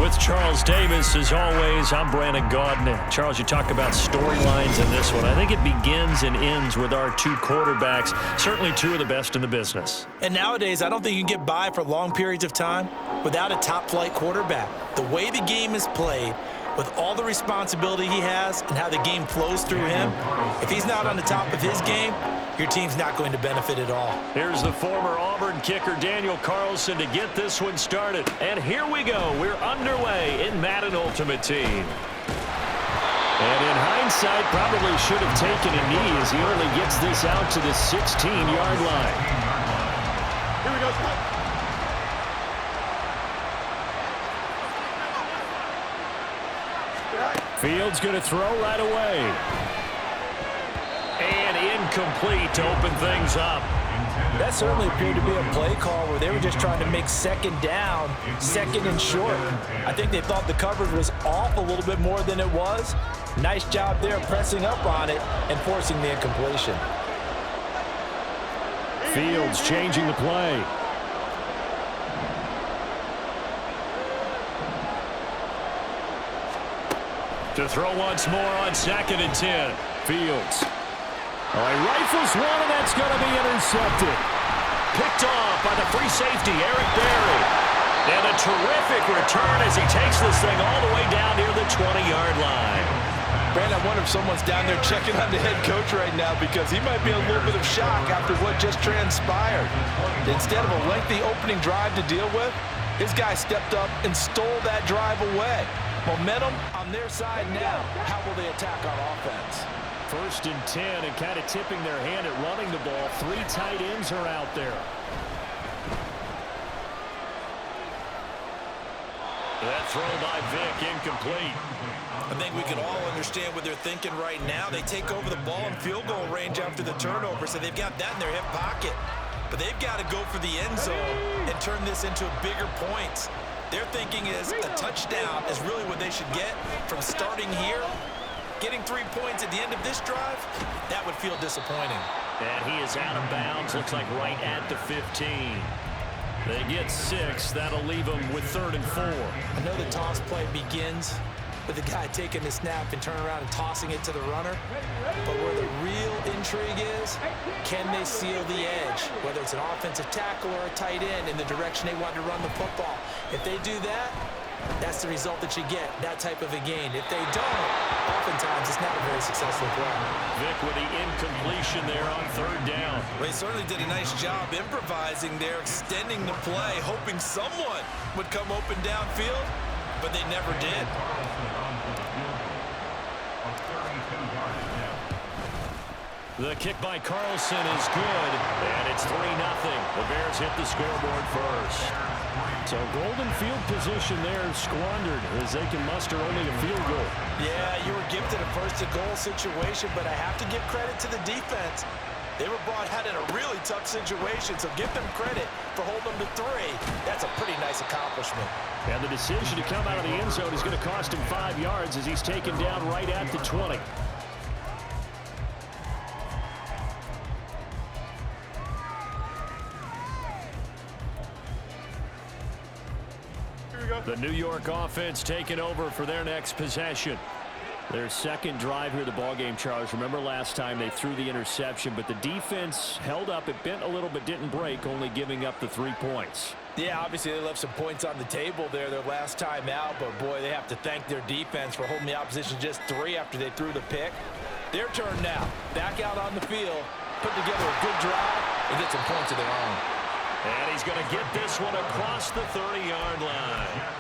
With Charles Davis, as always, I'm Brandon Gaudin. Charles, you talk about storylines in this one. I think it begins and ends with our two quarterbacks, certainly two of the best in the business. And nowadays, I don't think you can get by for long periods of time without a top-flight quarterback. The way the game is played, with all the responsibility he has and how the game flows through him, if he's not on the top of his game, your team's not going to benefit at all. Here's the former Auburn kicker, Daniel Carlson, to get this one started. And here we go. We're underway in Madden Ultimate Team. And in hindsight, probably should have taken a knee as he only gets this out to the 16-yard line. Here we go. Fields going to throw right away. And incomplete to open things up. That certainly appeared to be a play call where they were just trying to make second down, second and short. I think they thought the coverage was off a little bit more than it was. Nice job there pressing up on it and forcing the incompletion. Fields changing the play. To throw once more on 2nd and 10. Fields. He rifles one, and that's going to be intercepted. Picked off by the free safety, Eric Berry. And a terrific return as he takes this thing all the way down near the 20-yard line. Brandon, I wonder if someone's down there checking on the head coach right now because he might be a little bit of shock after what just transpired. Instead of a lengthy opening drive to deal with, his guy stepped up and stole that drive away. Momentum on their side now. How will they attack on offense? 1st and 10 and kind of tipping their hand at running the ball. 3 tight ends are out there. That throw by Vick incomplete. I think we can all understand what they're thinking right now. They take over the ball in field goal range after the turnover, so they've got that in their hip pocket. But they've got to go for the end zone and turn this into bigger points. Their thinking is a touchdown is really what they should get from starting here. Getting 3 points at the end of this drive, that would feel disappointing. And he is out of bounds, looks like right at the 15. They get 6. That'll leave them with 3rd and 4. I know the toss play begins with the guy taking the snap and turning around and tossing it to the runner. But where the real intrigue is, can they seal the edge? Whether it's an offensive tackle or a tight end in the direction they want to run the football. If they do that, that's the result that you get, that type of a gain. If they don't, oftentimes it's not a very successful play. Vick with the incompletion there on 3rd down. Well, he certainly did a nice job improvising there, extending the play, hoping someone would come open downfield, but they never did. The kick by Carlson is good, and it's 3-0. The Bears hit the scoreboard first. So golden field position there squandered as they can muster only a field goal. Yeah, you were gifted a first-to-goal situation, but I have to give credit to the defense. They were brought out in a really tough situation, so give them credit for holding them to 3. That's a pretty nice accomplishment. And the decision to come out of the end zone is going to cost him 5 yards as he's taken down right at the 20. Here we go. The New York offense taking over for their next possession. Their second drive here of the ballgame, Charles. Remember last time they threw the interception, but the defense held up. It bent a little but didn't break, only giving up the 3 points. Yeah, obviously they left some points on the table there their last time out, but boy, they have to thank their defense for holding the opposition just 3 after they threw the pick. Their turn now. Back out on the field, put together a good drive, and get some points of their own. And he's going to get this one across the 30-yard line.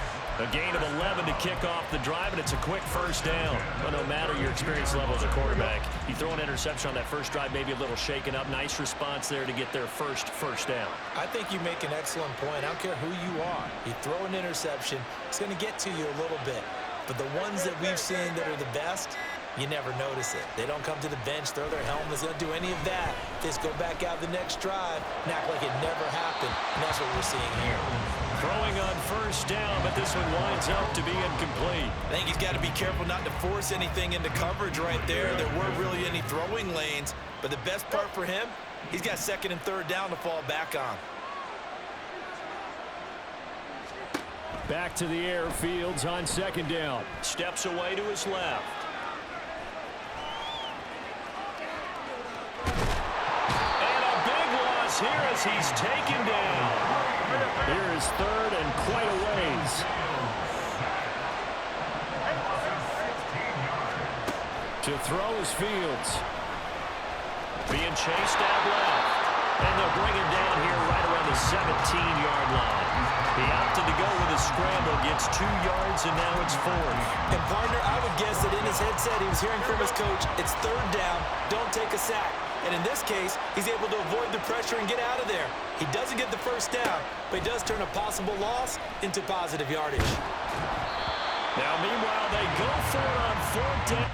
A gain of 11 to kick off the drive, and it's a quick first down. But no matter your experience level as a quarterback, you throw an interception on that first drive, maybe a little shaken up. Nice response there to get their first down. I think you make an excellent point. I don't care who you are. You throw an interception, it's going to get to you a little bit. But the ones that we've seen that are the best, you never notice it. They don't come to the bench, throw their helmets, they don't do any of that. They just go back out the next drive and act like it never happened. And that's what we're seeing here. Throwing on first down, but this one winds up to be incomplete. I think he's got to be careful not to force anything into coverage right there. There weren't really any throwing lanes, but the best part for him, he's got 2nd and 3rd down to fall back on. Back to the air, Fields on 2nd down. Steps away to his left. And a big loss here as he's taken down. Here is 3rd and quite a ways. To throw is Fields. Being chased out left. And they'll bring him down here right around the 17-yard line. He opted to go with a scramble, gets 2 yards, and now it's 4th. And partner, I would guess that in his headset he was hearing from his coach, it's 3rd down, don't take a sack. And in this case, he's able to avoid the pressure and get out of there. He doesn't get the first down, but he does turn a possible loss into positive yardage. Now, meanwhile, they go for it on 4th down.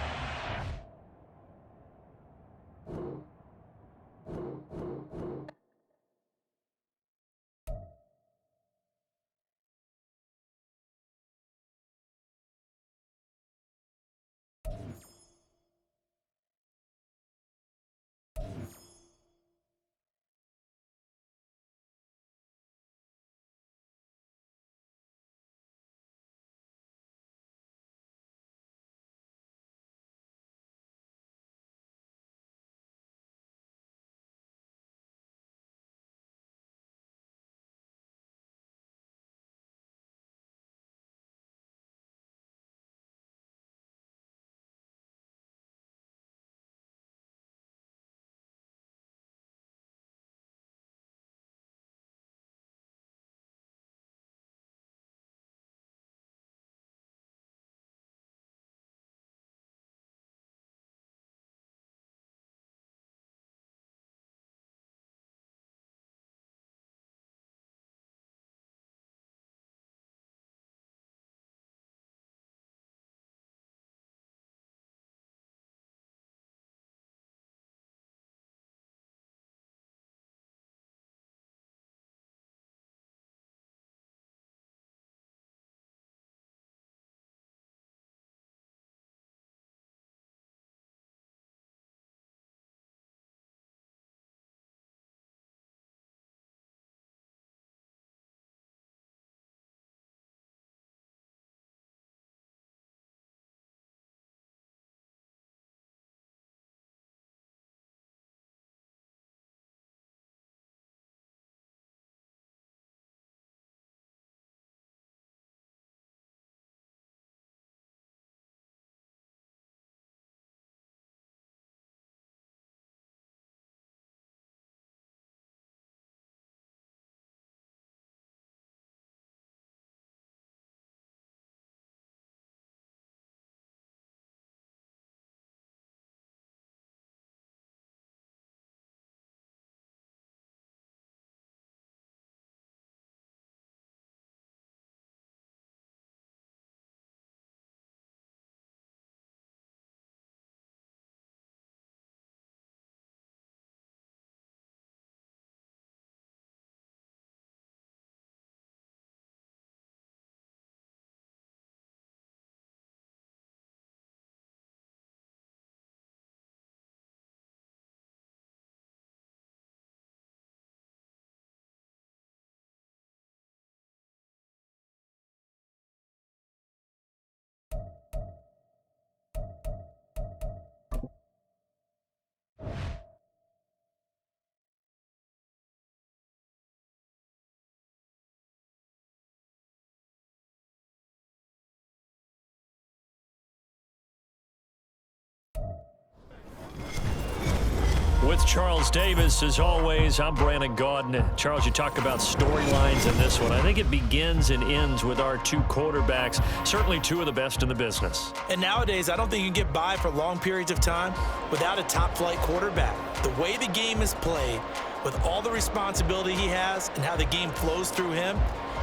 With Charles Davis, as always, I'm Brandon Gaudin. Charles, you talk about storylines in this one. I think it begins and ends with our two quarterbacks, certainly two of the best in the business. And nowadays, I don't think you can get by for long periods of time without a top-flight quarterback. The way the game is played, with all the responsibility he has and how the game flows through him,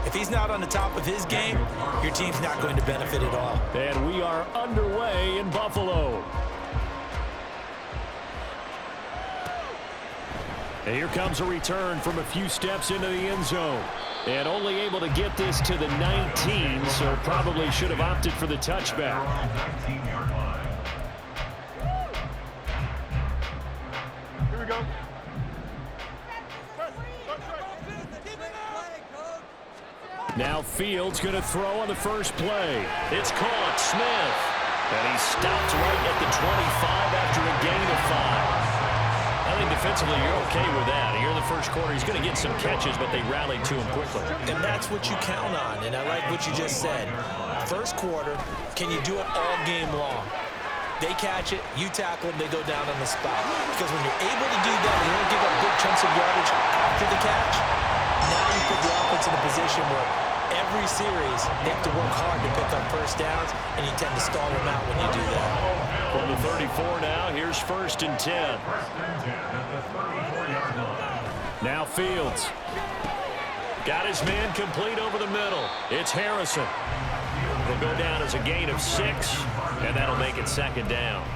if he's not on the top of his game, your team's not going to benefit at all. And we are underway in Buffalo. And here comes a return from a few steps into the end zone. And only able to get this to the 19, so probably should have opted for the touchback. Here we go. Now Fields going to throw on the first play. It's caught. Smith. And he stopped right at the 25 after a gain of 5. I think defensively you're okay with that. Here in the first quarter, he's going to get some catches, but they rallied to him quickly. And that's what you count on, and I like what you just said. First quarter, can you do it all game long? They catch it, you tackle them, they go down on the spot. Because when you're able to do that, you don't give up big chunks of yardage after the catch, now you put the offense in a position where every series they have to work hard to pick up first downs, and you tend to stall them out when you do that. From the 34 now, here's 1st and 10. Now Fields. Got his man complete over the middle. It's Harrison. Will go down as a gain of 6, and that'll make it 2nd down.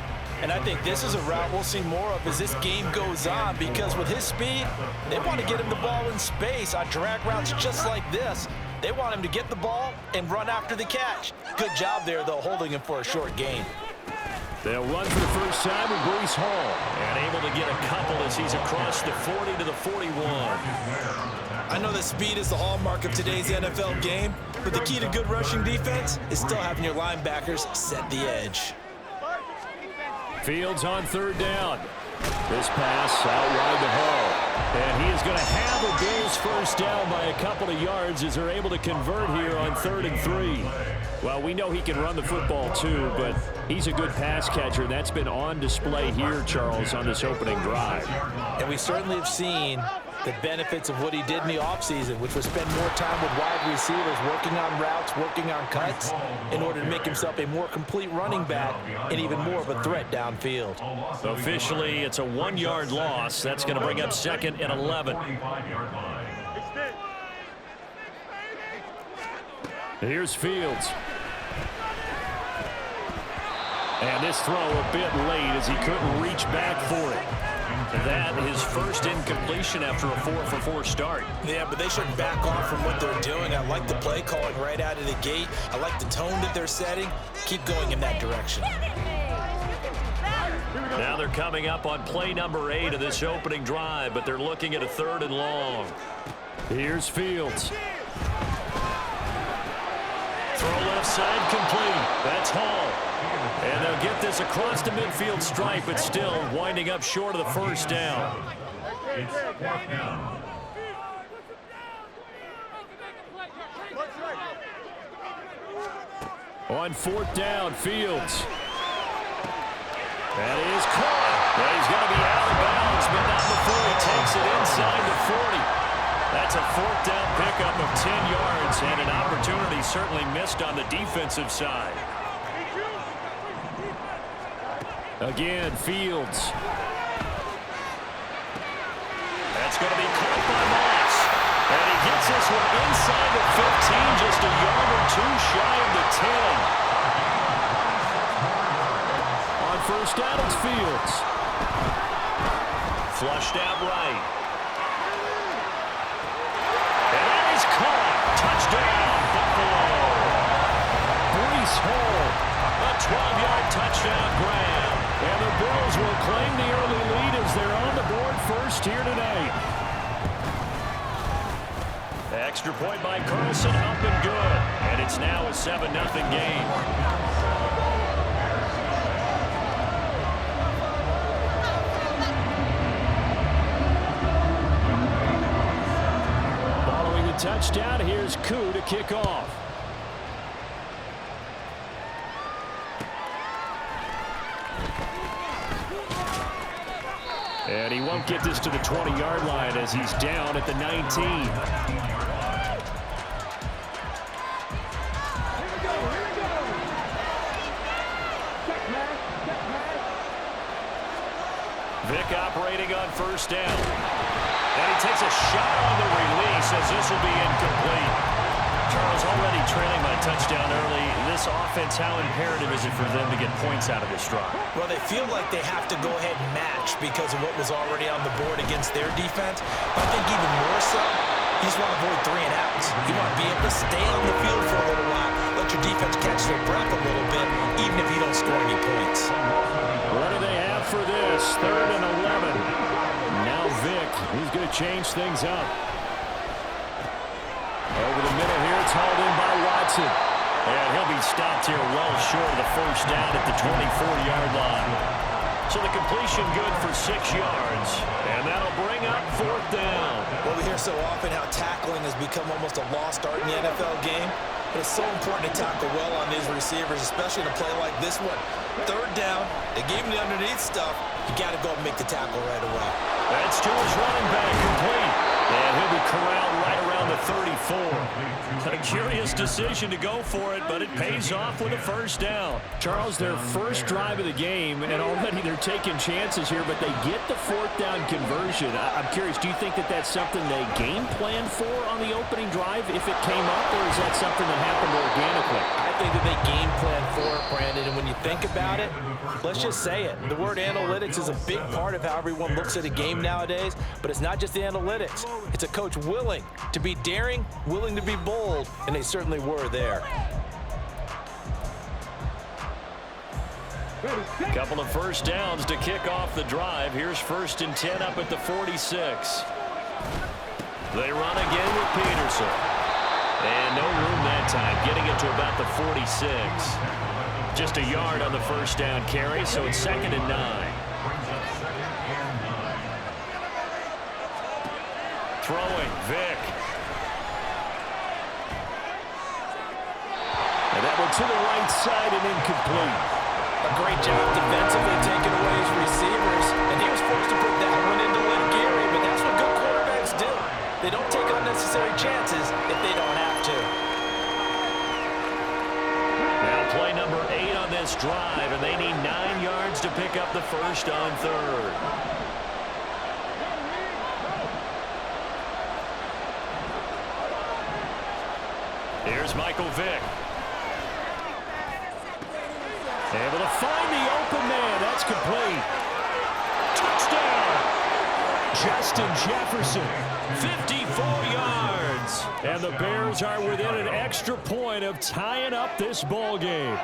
And I think this is a route we'll see more of as this game goes on, because with his speed, they want to get him the ball in space on drag routes just like this. They want him to get the ball and run after the catch. Good job there, though, holding him for a short gain. They'll run for the first time with Breece Hall, and able to get a couple as he's across the 40 to the 41. I know that speed is the hallmark of today's NFL game, but the key to good rushing defense is still having your linebackers set the edge. Fields on 3rd down. This pass out wide to Hall. And he is going to have a Bills first down by a couple of yards as they're able to convert here on 3rd and 3. Well, we know he can run the football too, but he's a good pass catcher. That's been on display here, Charles, on this opening drive. And we certainly have seen the benefits of what he did in the offseason, which was spend more time with wide receivers, working on routes, working on cuts, in order to make himself a more complete running back and even more of a threat downfield. Officially, it's a 1-yard loss. That's going to bring up 2nd and 11. Here's Fields. And this throw a bit late as he couldn't reach back for it. That his first incompletion after a 4-for-4 start. Yeah, but they shouldn't back off from what they're doing. I like the play calling right out of the gate. I like the tone that they're setting. Keep going in that direction. Now they're coming up on play number 8 of this opening drive, but they're looking at a 3rd and long. Here's Fields. Throw left side complete. That's Hall. And they'll get this across the midfield stripe, but still winding up short of the first down. On 4th down, Fields. That is caught. Well, he's going to be out of bounds, but not before he takes it inside the 40. That's a 4th down pickup of 10 yards, and an opportunity certainly missed on the defensive side. Again, Fields. That's going to be caught by Moss. And he gets this one inside the 15, just a yard or 2 shy of the 10. On 1st down, it's Fields. Flushed out right. And that is caught. Touchdown, Buffalo. Breece Hall, a 12-yard touchdown grab. And the Bills will claim the early lead as they're on the board first here tonight. Extra point by Carlson, up and good. And it's now a 7-0 game. Following the touchdown, here's Koo to kick off. And he won't get this to the 20-yard line as he's down at the 19. Vic operating on first down. And he takes a shot on the release as this will be incomplete. Charles, already trailing by touchdown early. This offense, how imperative is it for them to get points out of this drive? Well, they feel like they have to go ahead and match because of what was already on the board against their defense. But I think even more so, you just want to avoid 3 and outs. You want to be able to stay on the field for a little while, let your defense catch their breath a little bit, even if you don't score any points. What do they have for this? 3rd and 11. Now Vic, he's going to change things up. Over the middle here, it's hauled in by Watson. And he'll be stopped here well short of the first down at the 24-yard line. So the completion good for 6 yards. And that'll bring up 4th down. Well, we hear so often how tackling has become almost a lost art in the NFL game. But it's so important to tackle well on these receivers, especially in a play like this one. 3rd down, they gave him the underneath stuff. You got to go and make the tackle right away. That's to his running back, complete. And he'll be corralled right around the 34. A curious decision to go for it, but it pays off with a first down. Charles, their first drive of the game, and already they're taking chances here, but they get the 4th down conversion. I'm curious, do you think that that's something they game planned for on the opening drive if it came up, or is that something that happened organically? I think that they game plan for it, Brandon, and when you think about it, let's just say it. The word analytics is a big part of how everyone looks at a game nowadays, but it's not just the analytics. It's a coach willing to be daring, willing to be bold, and they certainly were there. Couple of first downs to kick off the drive. Here's 1st and 10 up at the 46. They run again with Peterson. And no room that time, getting it to about the 46. Just a yard on the first down carry, so it's 2nd and 9. Throwing, Vic. And that one to the right side and incomplete. A great job defensively taking away his receivers, and he was forced to put that one into Lynn Gary, but that's what good quarterbacks do. They don't take unnecessary chances if they don't have to. Now play number 8 on this drive, and they need 9 yards to pick up the first on 3rd. Here's Michael Vick. Able to find the open man. That's complete. Touchdown. Justin Jefferson, 54 yards. And the Bears are within an extra point of tying up this ball game.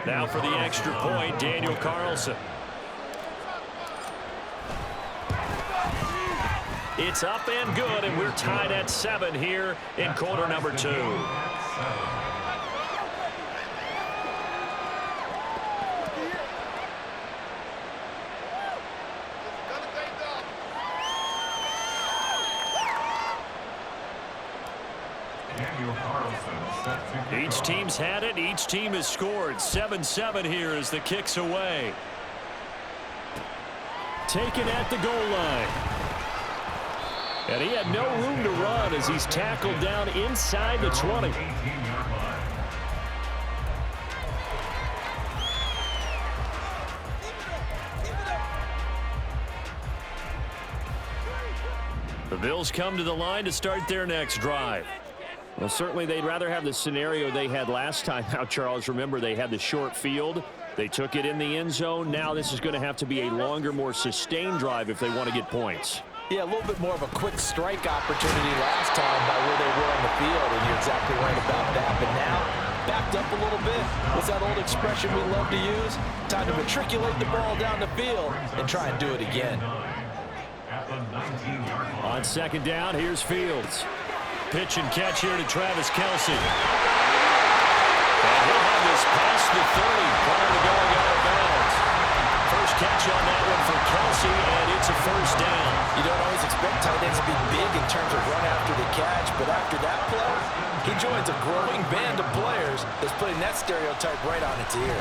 Now for the extra point, Daniel Carlson. It's up and good, and we're tied at 7 here in quarter number 2. Each team's had it. Each team has scored. 7-7 here as the kick's away. Taken at the goal line. And he had no room to run as he's tackled down inside the 20. The Bills come to the line to start their next drive. Well, certainly they'd rather have the scenario they had last time out, Charles. Remember, they had the short field. They took it in the end zone. Now this is going to have to be a longer, more sustained drive if they want to get points. Yeah, a little bit more of a quick strike opportunity last time by where they were on the field, and you're exactly right about that. But now, backed up a little bit. What's that old expression we love to use? Time to matriculate the ball down the field and try and do it again. On 2nd down, here's Fields. Pitch and catch here to Travis Kelce. And he'll have this past the 30 prior to going out of bounds. First catch on that one for Kelce, and it's a first down. You don't always expect tight ends to be big in terms of run after the catch, but after that play, he joins a growing band of players that's putting that stereotype right on its ear.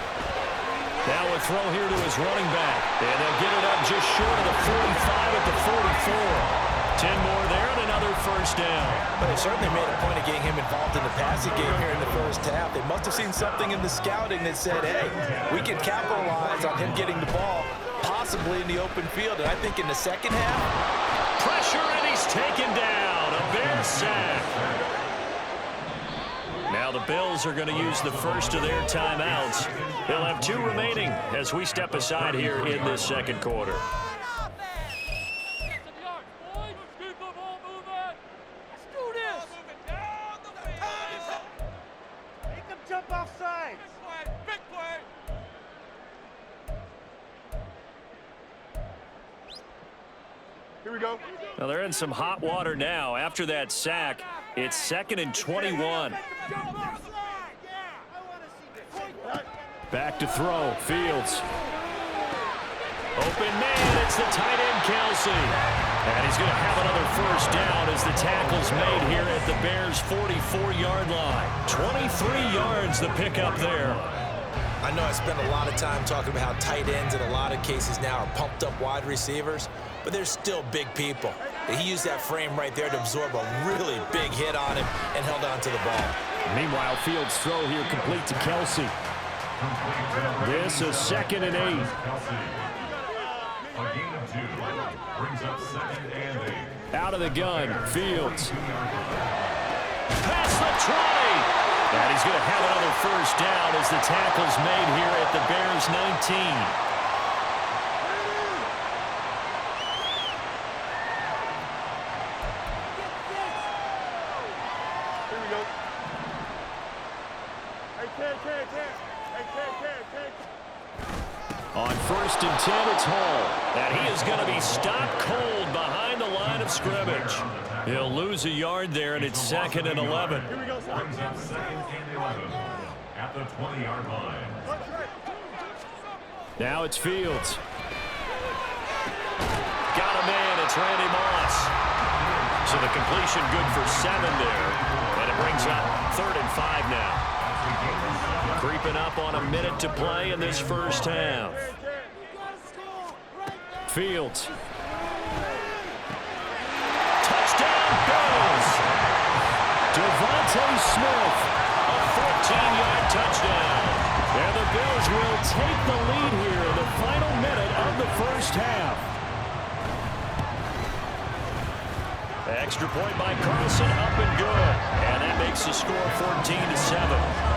Now a throw here to his running back. And they'll get it up just short of the 45 at the 44. 10 more there and another first down. But they certainly made a point of getting him involved in the passing game here in the first half. They must have seen something in the scouting that said, hey, we can capitalize on him getting the ball, possibly in the open field. And I think in the second half, pressure, and he's taken down. A Bear sack. Now the Bills are going to use the first of their timeouts. They'll have 2 remaining as we step aside here in this second quarter. Here we go. Now they're in some hot water now. After that sack, it's 2nd and 21. Back to throw. Fields. Open man. It's the tight end, Kelsey. And he's going to have another first down as the tackle's made here at the Bears' 44-yard line. 23 yards the pickup there. I know I spent a lot of time talking about how tight ends in a lot of cases now are pumped up wide receivers, but they're still big people. He used that frame right there to absorb a really big hit on him and held on to the ball. Meanwhile, Fields' throw here complete to Kelsey. This is 2nd and 8. A gain of 2 brings up 2nd and 8. Out of the gun, Fields. Past the 20. And he's going to have another first down as the tackle's made here at the Bears' 19. Here we go. Hey, On 1st and 10, it's Hall. And he is going to be stopped cold behind the line of scrimmage. He'll lose a yard there, and it's 2nd and 11. Here we go, son. Brings up 2nd and 11 at the 20-yard line. Now it's Fields. Got a man. It's Randy Moss. So the completion good for 7 there. And it brings up 3rd and 5 now. Creeping up on a minute to play in this first half. Fields. Touchdown Bills. Devontae Smith. A 14-yard touchdown. And the Bills will take the lead here in the final minute of the first half. Extra point by Carlson, up and good. And that makes the score 14-7.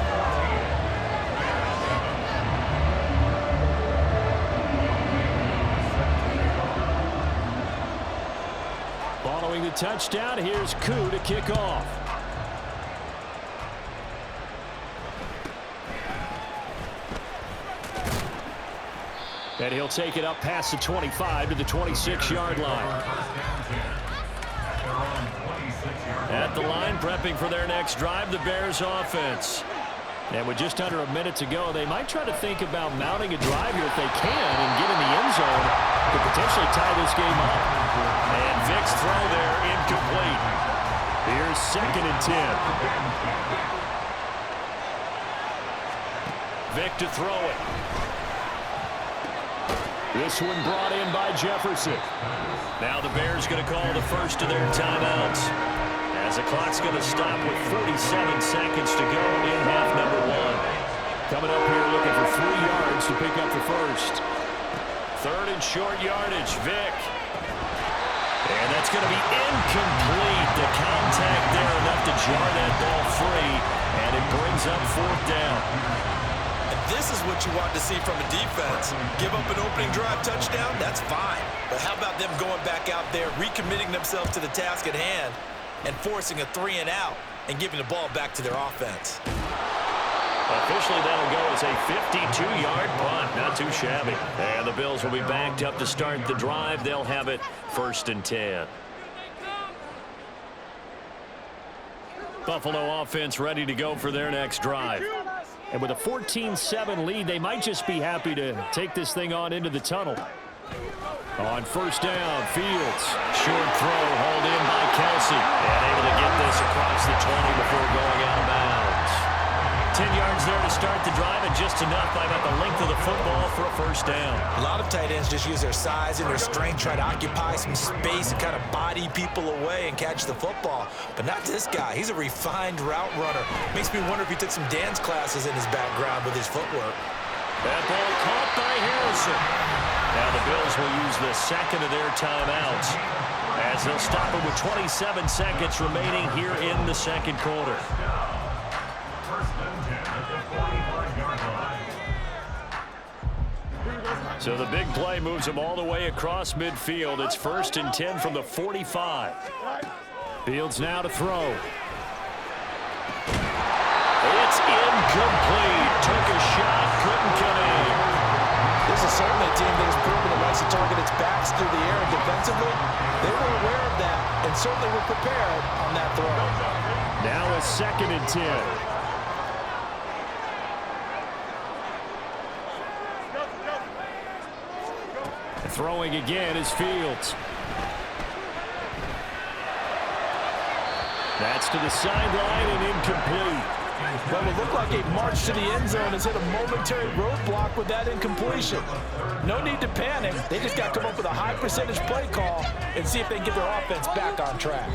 Following the touchdown, here's Koo to kick off. And he'll take it up past the 25 to the 26-yard line. At the line, prepping for their next drive, the Bears offense. And with just under a minute to go, they might try to think about mounting a drive here if they can and get in the end zone to potentially tie this game up. And Vic's throw there incomplete. Here's 2nd and 10. Vic to throw it. This one brought in by Jefferson. Now the Bears going to call the first of their timeouts, as the clock's going to stop with 47 seconds to go in half number 1. Coming up here looking for 3 yards to pick up the first. 3rd and short yardage, Vic. And that's going to be incomplete. The contact there enough to jar that ball free, and it brings up 4th down. This is what you want to see from a defense. Give up an opening drive touchdown, that's fine. But how about them going back out there, recommitting themselves to the task at hand, and forcing a 3 and out, and giving the ball back to their offense. Officially, that'll go as a 52-yard punt. Not too shabby. And the Bills will be backed up to start the drive. They'll have it 1st and 10. Buffalo offense ready to go for their next drive. And with a 14-7 lead, they might just be happy to take this thing on into the tunnel. On 1st down, Fields. Short throw, hauled in by Kelsey. And able to get this across the 20 before going out of bounds. 10 yards there to start the drive, and just enough by about the length of the football for a first down. A lot of tight ends just use their size and their strength, try to occupy some space and kind of body people away and catch the football. But not this guy. He's a refined route runner. Makes me wonder if he took some dance classes in his background with his footwork. That ball caught by Harrison. Now the Bills will use the second of their timeouts as they'll stop it with 27 seconds remaining here in the second quarter. So the big play moves them all the way across midfield. It's 1st and 10 from the 45. Fields now to throw. It's incomplete. Took a shot, couldn't come in. This is certainly a team that has proven it likes to target its backs through the air, and defensively, they were aware of that and certainly were prepared on that throw. Now a 2nd and 10. Throwing again is Fields. That's to the sideline and incomplete. Well, it looked like a march to the end zone has hit a momentary roadblock with that incompletion. No need to panic. They just got to come up with a high percentage play call and see if they can get their offense back on track.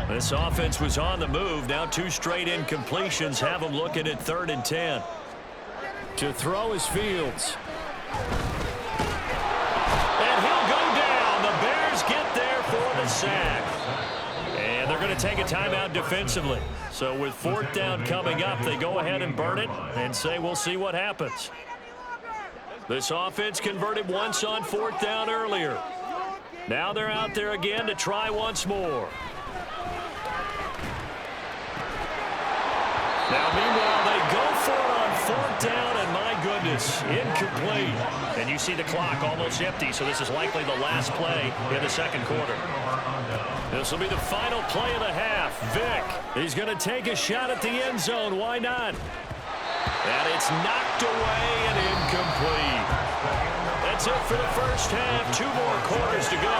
This offense was on the move. Now 2 straight incompletions have them looking at 3rd and 10. To throw is Fields. And he'll go down. The Bears get there for the sack. And they're going to take a timeout defensively. So with 4th down coming up, they go ahead and burn it and say we'll see what happens. This offense converted once on 4th down earlier. Now they're out there again to try once more. Now, meanwhile, they go for it on 4th down, and my goodness, incomplete. And you see the clock almost empty, so this is likely the last play in the second quarter. This will be the final play of the half. Vick, he's going to take a shot at the end zone. Why not? And it's knocked away and incomplete. That's it for the first half. 2 more quarters to go.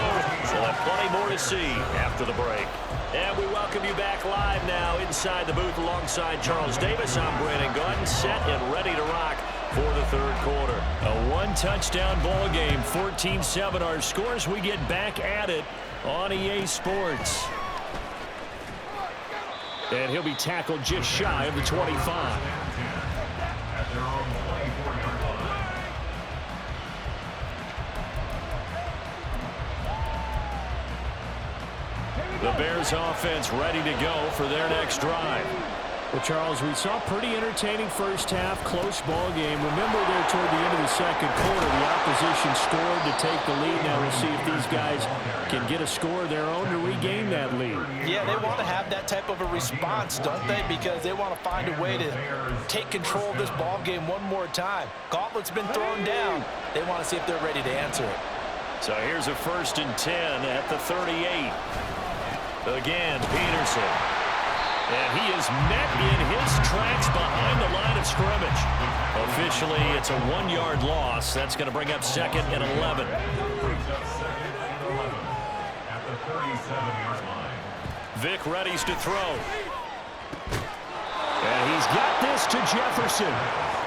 We'll have plenty more to see after the break. And we welcome you back live now inside the booth alongside Charles Davis. I'm Brandon Gordon, set and ready to rock for the third quarter. A 1-touchdown ball game, 14-7 our scores. We get back at it on EA Sports. And he'll be tackled just shy of the 25. The Bears offense ready to go for their next drive. Well, Charles, we saw a pretty entertaining first half, close ball game. Remember there toward the end of the second quarter, the opposition scored to take the lead. Now we'll see if these guys can get a score of their own to regain that lead. Yeah, they want to have that type of a response, don't they? Because they want to find a way to take control of this ball game one more time. Gauntlet's been thrown down. They want to see if they're ready to answer it. So here's a 1st and 10 at the 38. Again, Peterson. And he is met in his tracks behind the line of scrimmage. Officially, it's a 1-yard loss. That's going to bring up 2nd and 11. Vick readies to throw. And he's got this to Jefferson.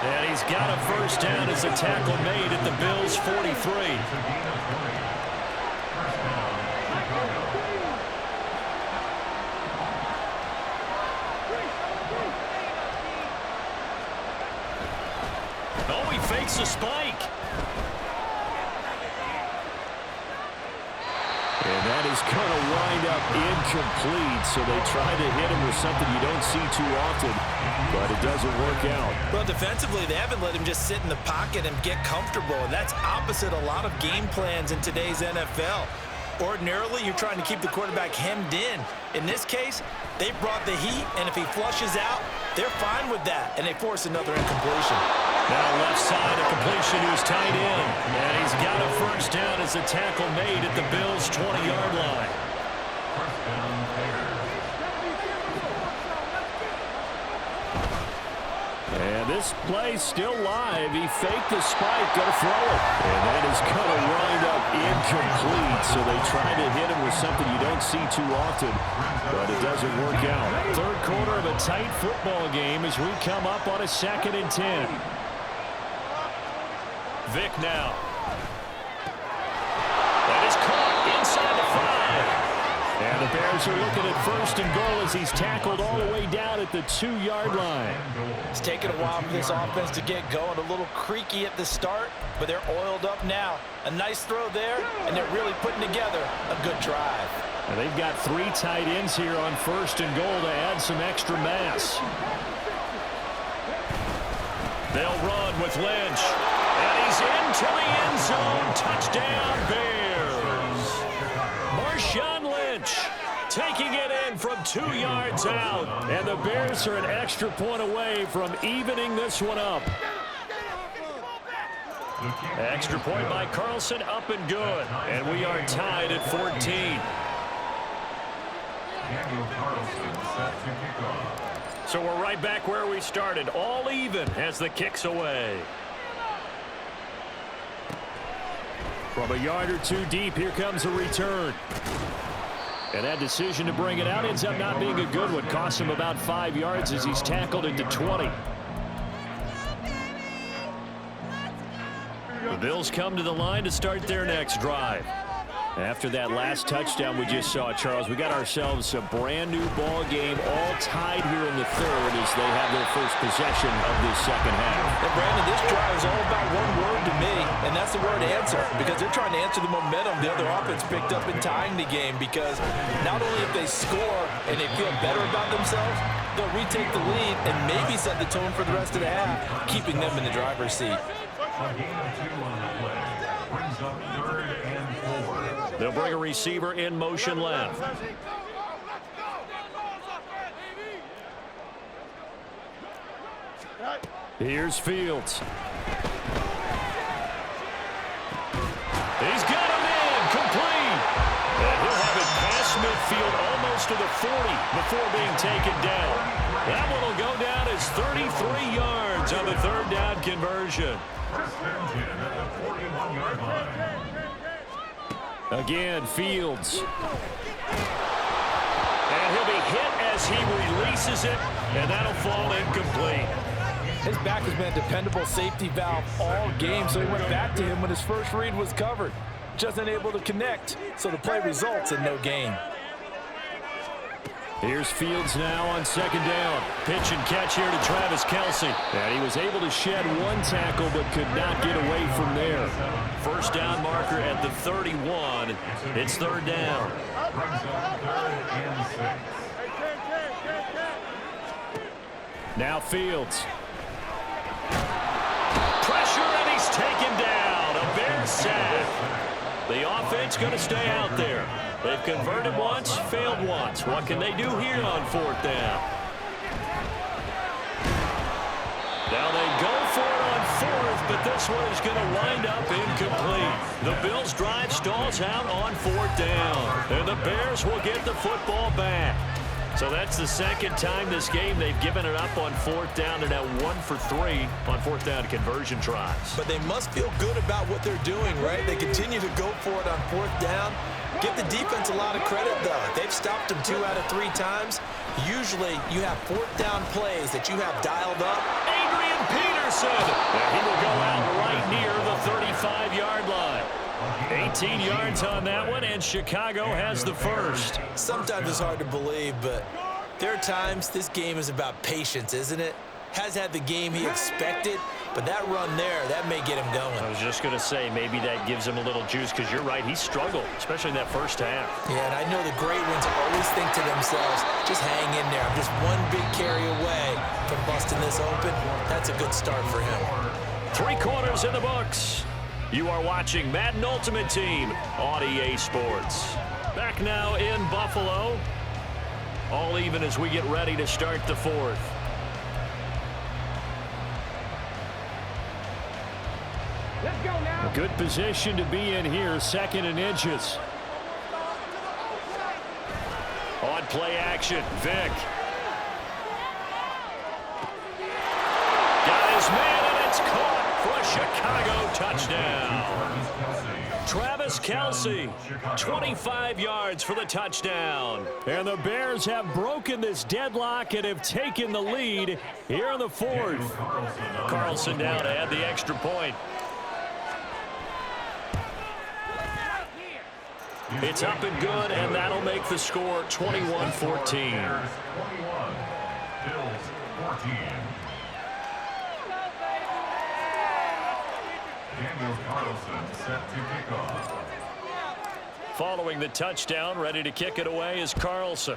And he's got a first down as a tackle made at the Bills' 43. Oh, he fakes a spike. And that is going to wind up incomplete. So they try to hit him with something you don't see too often, but it doesn't work out. Well, defensively, they haven't let him just sit in the pocket and get comfortable. And that's opposite a lot of game plans in today's NFL. Ordinarily, you're trying to keep the quarterback hemmed in. In this case, they brought the heat, and if he flushes out, they're fine with that, and they force another incompletion. Now left side, a completion who's tight end. And he's got a first down as a tackle made at the Bills' 20-yard line. And this play's still live. He faked the spike, going to throw it. And that is going to wind up incomplete. So they try to hit him with something you don't see too often, but it doesn't work out. Third quarter of a tight football game as we come up on a 2nd and 10. Vick now. That is caught inside the 5. And the Bears are looking at 1st and goal as he's tackled all the way down at the 2-yard line. It's taken a while for this offense to get going. A little creaky at the start, but they're oiled up now. A nice throw there, and they're really putting together a good drive. And they've got 3 tight ends here on 1st and goal to add some extra mass. They'll run with Lynch. And he's into the end zone. Touchdown, Bears. Marshawn Lynch taking it in from 2 yards out. And the Bears are an extra point away from evening this one up. Extra point by Carlson, up and good. And we are tied at 14. Daniel Carlson set to kick off. So we're right back where we started, all even as the kick's away. From a yard or 2 deep, here comes a return. And that decision to bring it out ends up not being a good one. Costs him about 5 yards as he's tackled into 20. The Bills come to the line to start their next drive. After that last touchdown we just saw, Charles, we got ourselves a brand new ball game, all tied here in the 3rd as they have their first possession of this 2nd half. And Brandon, this drive is all about one word to me, and that's the word answer, because they're trying to answer the momentum the other offense picked up in tying the game, because not only if they score and they feel better about themselves, they'll retake the lead and maybe set the tone for the rest of the half, keeping them in the driver's seat. A gain of 2 on the play. Brings up 3rd and 4. They'll bring a receiver in motion left. Here's Fields. He's got him in, complete. And he'll have it past midfield almost to the 40 before being taken down. That one will go down as 33 yards on the 3rd down conversion. Again, Fields. And he'll be hit as he releases it, and that'll fall incomplete. His back has been a dependable safety valve all game, so he went back to him when his first read was covered. Just unable to connect, so the play results in no gain. Here's Fields now on 2nd down. Pitch and catch here to Travis Kelce. And he was able to shed 1 tackle but could not get away from there. First down marker at the 31. It's 3rd down. Now Fields. Pressure and he's taken down. A Bear sack. The offense going to stay out there. They've converted once, failed once. What can they do here on 4th down? Now they go for it on 4th, but this one is going to wind up incomplete. The Bills' drive stalls out on 4th down, and the Bears will get the football back. So that's the 2nd time this game they've given it up on 4th down, and now 1 for 3 on 4th down conversion tries. But they must feel good about what they're doing, right? They continue to go for it on 4th down. Give the defense a lot of credit, though. They've stopped them 2 out of 3 times. Usually, you have 4th down plays that you have dialed up. Adrian Peterson, and he will go out right near the 35-yard line. 18 yards on that one, and Chicago has the first. Sometimes it's hard to believe, but there are times this game is about patience, isn't it? Has had the game he expected, but that run there, that may get him going. I was just going to say, maybe that gives him a little juice, because you're right, he struggled, especially in that first half. Yeah, and I know the great ones always think to themselves, just hang in there. I'm just one big carry away from busting this open. That's a good start for him. 3 quarters in the books. You are watching Madden Ultimate Team on EA Sports. Back now in Buffalo. All even as we get ready to start the 4th. Let's go now. A good position to be in here, 2nd and inches. On play action, Vick. Got Travis Kelce, 25 yards for the touchdown. And the Bears have broken this deadlock and have taken the lead here in the fourth. Carlson down to add the extra point. It's up and good, and that'll make the score 21-14. Following the touchdown, ready to kick it away is Carlson.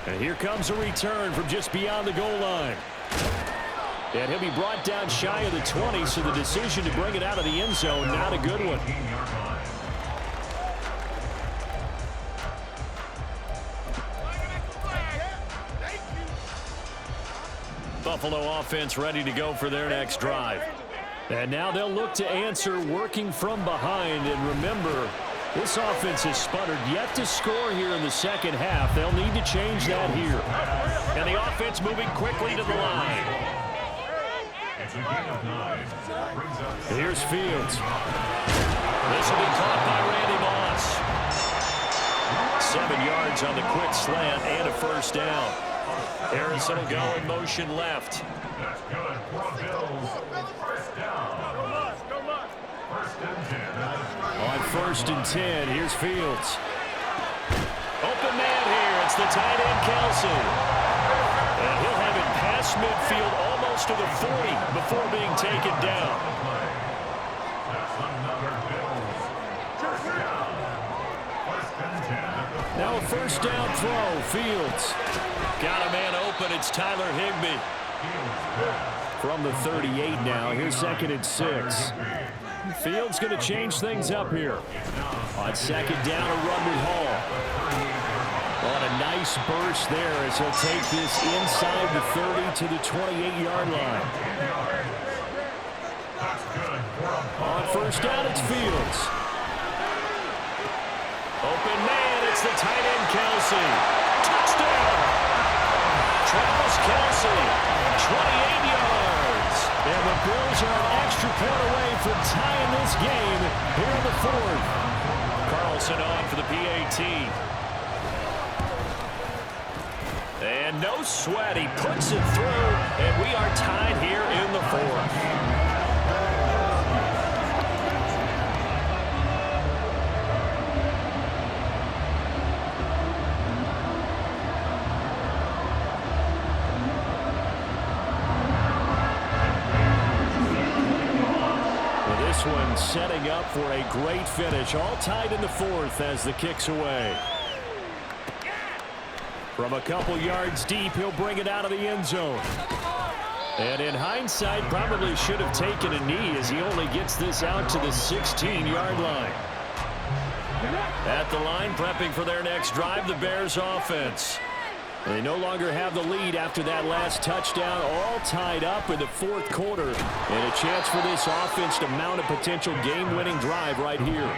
And here comes a return from just beyond the goal line. And he'll be brought down shy of the 20, so the decision to bring it out of the end zone, not a good one. Buffalo offense ready to go for their next drive. And now they'll look to answer working from behind. And remember, this offense has sputtered yet to score here in the second half. They'll need to change that here. And the offense moving quickly to the line. Here's Fields. This will be caught by Randy Moss. 7 yards on the quick slant and a first down. Harrison will go in motion left. That's good for the Bills. First down. On 1st and 10, here's Fields. Open man here. It's the tight end, Kelce. And he'll have it past midfield almost to the 40 before being taken down. Now a first down throw. Fields. Got a man open. It's Tyler Higbee. From the 38 now. Here's 2nd and 6. Fields going to change things up here. On 2nd down, a run with Hall. On a nice burst there as he'll take this inside the 30 to the 28-yard line. On 1st down, it's Fields. Open man, it's the tight end, Kelce. Touchdown! Travis Kelce, 28 yards. And the Bills are an extra point away from tying this game here in the fourth. Carlson on for the PAT. And no sweat. He puts it through, and we are tied here in the fourth. This one setting up for a great finish. All tied in the fourth as the kick's away. From a couple yards deep, he'll bring it out of the end zone. And in hindsight, probably should have taken a knee as he only gets this out to the 16-yard line. At the line, prepping for their next drive, the Bears offense. They no longer have the lead after that last touchdown, all tied up in the fourth quarter. And a chance for this offense to mount a potential game-winning drive right here.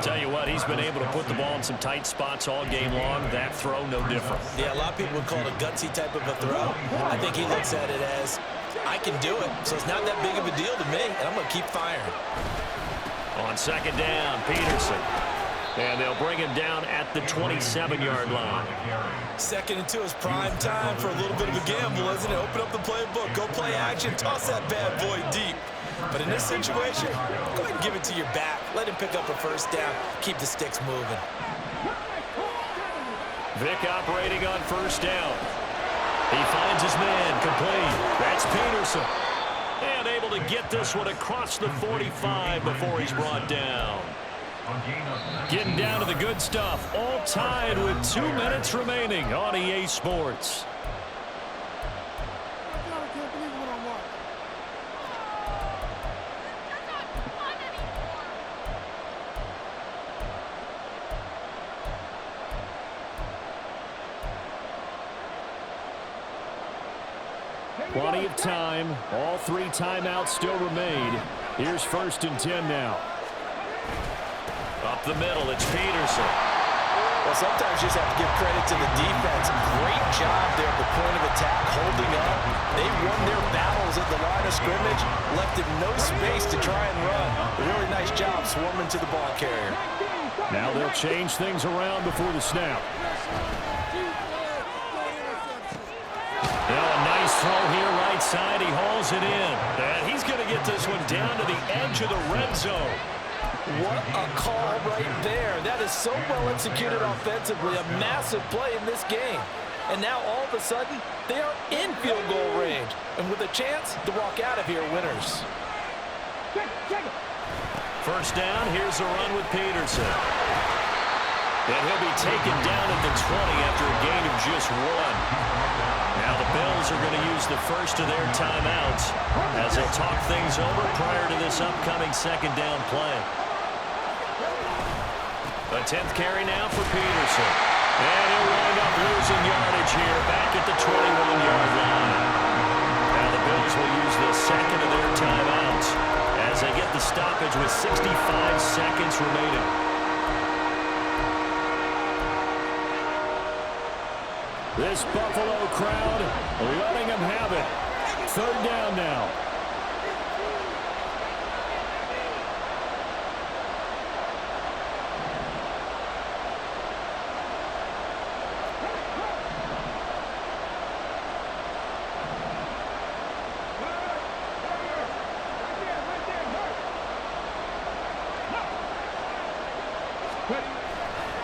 Tell you what, he's been able to put the ball in some tight spots all game long. That throw, no different. Yeah, a lot of people would call it a gutsy type of a throw. I think he looks at it as, I can do it, so it's not that big of a deal to me, and I'm going to keep firing. On 2nd down, Peterson. And they'll bring him down at the 27-yard line. 2nd and 2 is prime time for a little bit of a gamble, isn't it? Open up the playbook, go play action, toss that bad boy deep. But in this situation, go ahead and give it to your back. Let him pick up a first down. Keep the sticks moving. Vick operating on 1st down. He finds his man complete. That's Peterson. And able to get this one across the 45 before he's brought down. Getting down to the good stuff. All tied with 2 minutes remaining on EA Sports. Plenty of time. All 3 timeouts still remain. Here's 1st and 10 now. Up the middle, it's Peterson. Well, sometimes you just have to give credit to the defense. Great job there at the point of attack, holding up. They won their battles at the line of scrimmage, left it no space to try and run. A really nice job swarming to the ball carrier. Now they'll change things around before the snap. Now a nice throw here, right side. He hauls it in. And he's going to get this one down to the edge of the red zone. What a call right there. That is so well executed offensively. A massive play in this game. And now all of a sudden, they are in field goal range. And with a chance to walk out of here winners. First down, here's a run with Peterson. And he'll be taken down at the 20 after a gain of just 1. Now the Bills are going to use the first of their timeouts as they'll talk things over prior to this upcoming second down play. A 10th carry now for Peterson. And he'll wind up losing yardage here back at the 21-yard line. Now the Bills will use the second of their timeouts as they get the stoppage with 65 seconds remaining. This Buffalo crowd letting them have it. Third down now.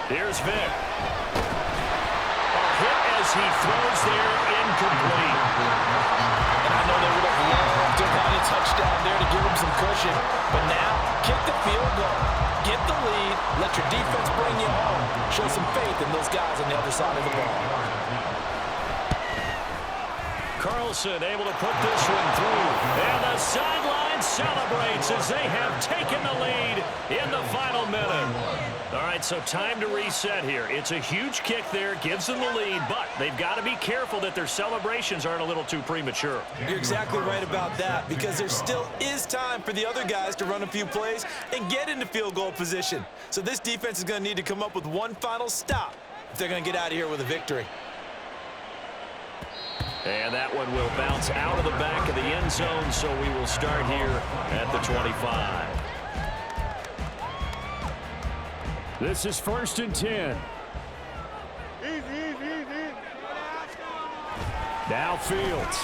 Here's Vic. A hit as he throws there, incomplete. And I know they would have loved to have had a touchdown there to give them some cushion. But now, kick the field goal. Get the lead. Let your defense bring you home. Show some faith in those guys on the other side of the ball. Carlson able to put this one through. And the sideline celebrates as they have taken the lead in the final minute. All right, so time to reset here. It's a huge kick there, gives them the lead, but they've got to be careful that their celebrations aren't a little too premature. You're exactly right about that, because there still is time for the other guys to run a few plays and get into field goal position. So this defense is going to need to come up with one final stop if they're going to get out of here with a victory. And that one will bounce out of the back of the end zone, so we will start here at the 25. This is 1st and 10. Easy. Now Fields.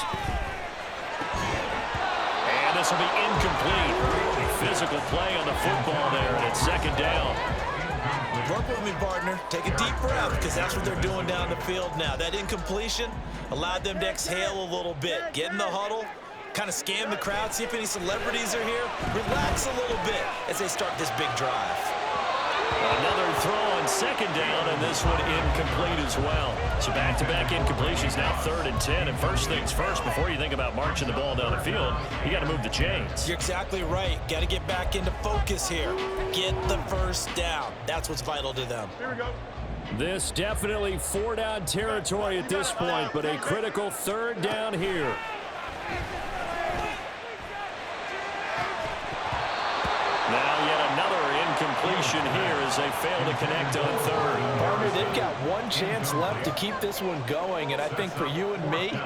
And this will be incomplete. A physical play on the football there, and it's second down. Work with me, partner. Take a deep breath, because that's what they're doing down the field now. That incompletion allowed them to exhale a little bit. Get in the huddle, kind of scan the crowd, see if any celebrities are here. Relax a little bit as they start this big drive. Another throw on second down, and this one incomplete as well. So back-to-back incompletions, now 3rd and 10. And first things first, before you think about marching the ball down the field, you got to move the chains. You're exactly right. Got to get back into focus here. Get the first down. That's what's vital to them. Here we go. This definitely 4-down territory at this point, but a critical 3rd down here. Now yet another incompletion here as they fail to connect on 3rd. Partner, they've got one chance left to keep this one going, and I think for you and me,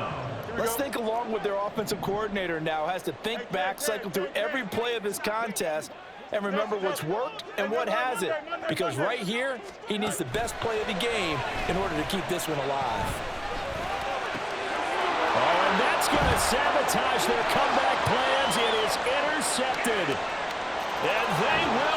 let's think along with their offensive coordinator now. Has to think back, cycle through every play of this contest, and remember what's worked and what hasn't. Because right here, he needs the best play of the game in order to keep this one alive. Oh, and that's going to sabotage their comeback plans. It is intercepted. And they will